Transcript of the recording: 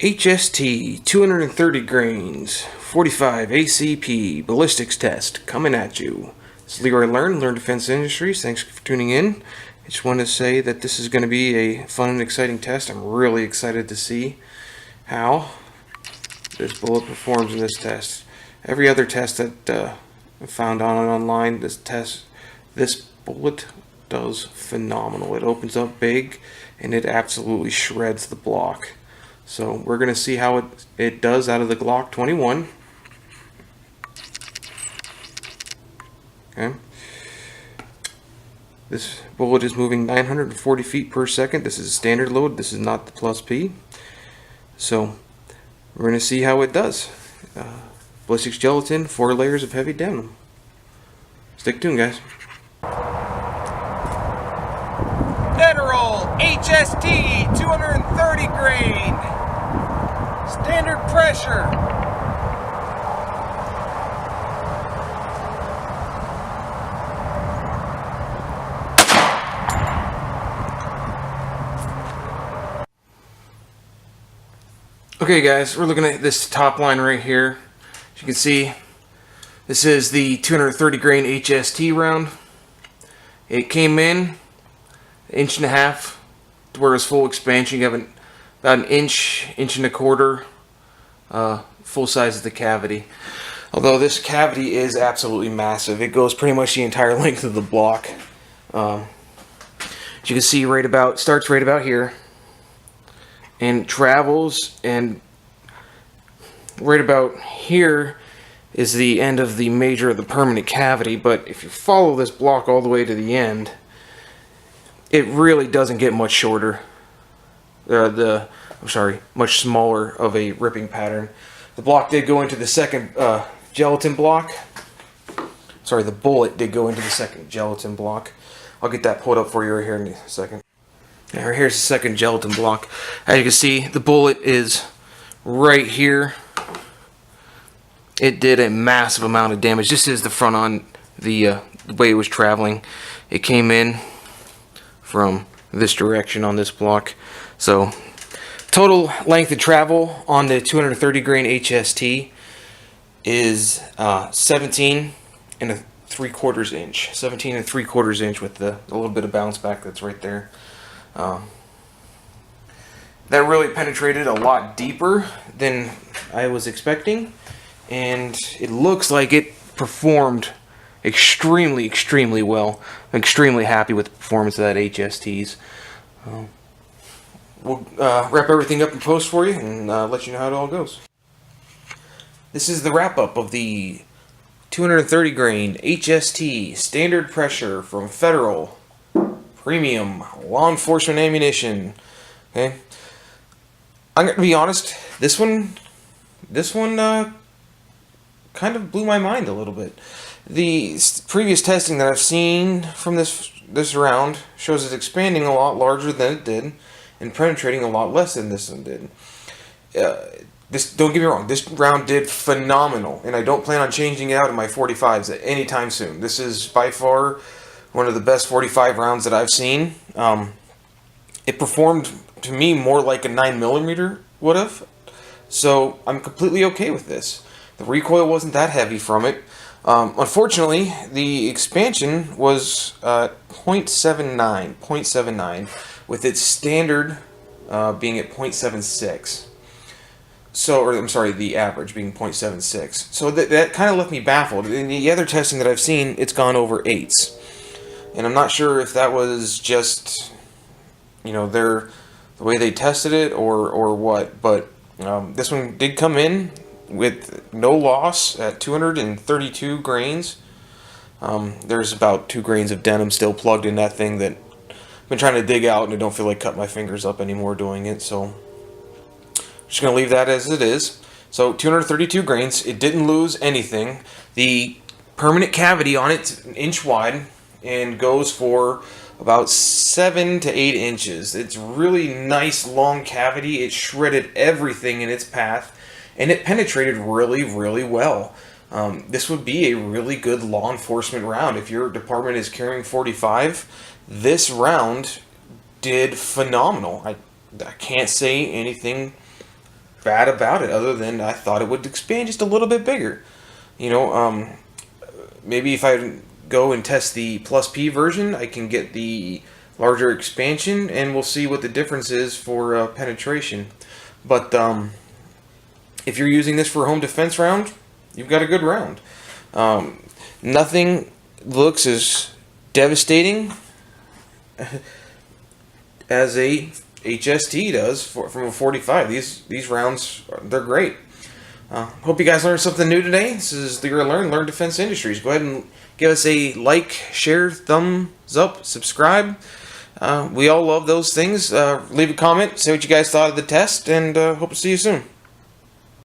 HST 230 grains, 45 ACP ballistics test coming at you. This is Leroy Learn Defense Industries. Thanks for tuning in. I just want to say that this is going to be a fun and exciting test. I'm really excited to see how this bullet performs in this test. Every other test that I found online, this bullet does phenomenal. It opens up big and it absolutely shreds the block. So we're going to see how it does out of the Glock 21. Okay. This bullet is moving 940 feet per second. This is standard load. This is not the plus P. So we're going to see how it does. Ballistics gelatin, 4 layers of heavy denim. Stick tuned, guys. Federal HST 230 grain. Standard pressure. Okay guys, we're looking at this top line right here. As you can see, this is the 230 grain HST round. It came in 1.5 inch to where it's full expansion. You have about an inch and a quarter full size of the cavity. Although this cavity is absolutely massive. It goes pretty much the entire length of the block. As you can see, starts right about here and travels, and right about here is the end of the major of the permanent cavity. But if you follow this block all the way to the end, it really doesn't get much shorter. Much smaller of a ripping pattern. The block did go into the second gelatin block. Sorry, the bullet did go into the second gelatin block. I'll get that pulled up for you right here in a second. Right here's the second gelatin block. As you can see, the bullet is right here. It did a massive amount of damage. This is the front on the way it was traveling. It came in from this direction on this block. So total length of travel on the 230 grain HST is 17.75 inch. 17.75 inch with a little bit of bounce back that's right there. That really penetrated a lot deeper than I was expecting, and it looks like it performed extremely well. I'm extremely happy with the performance of that HSTs. We'll wrap everything up in post for you and let you know how it all goes. This is the wrap up of the 230 grain HST standard pressure from Federal Premium Law Enforcement Ammunition. Okay, I'm gonna be honest. This one kind of blew my mind a little bit. The previous testing that I've seen from this round shows it's expanding a lot larger than it did, and penetrating a lot less than this one did. Don't get me wrong, this round did phenomenal, and I don't plan on changing it out in my 45s at any time soon. This is by far one of the best 45 rounds that I've seen. It performed to me more like a 9mm would have, so I'm completely okay with this. The recoil wasn't that heavy from it. Unfortunately, the expansion was 0.79, with its standard being at 0.76. The average being 0.76. So that kind of left me baffled. In the other testing that I've seen, it's gone over 8s. And I'm not sure if that was just, the way they tested it or what. But this one did come in with no loss at 232 grains. There's about 2 grains of denim still plugged in that thing that I've been trying to dig out, and I don't feel like cutting my fingers up anymore doing it. So I'm just going to leave that as it is. So 232 grains. It didn't lose anything. The permanent cavity on it's 1 inch wide and goes for about 7 to 8 inches. It's really nice long cavity. It shredded everything in its path, and it penetrated really well. This would be a really good law enforcement round. If your department is carrying 45, this round did phenomenal. I can't say anything bad about it, other than I thought it would expand just a little bit bigger. You know, maybe if I go and test the plus P version, I can get the larger expansion, and we'll see what the difference is for penetration. But if you're using this for a home defense round, you've got a good round. Nothing looks as devastating as a HST does from a 45. These rounds, they're great. Hope you guys learned something new today. This is the Learn Defense Industries. Go ahead and give us a like, share, thumbs up, subscribe. We all love those things. Leave a comment, say what you guys thought of the test, and hope to see you soon.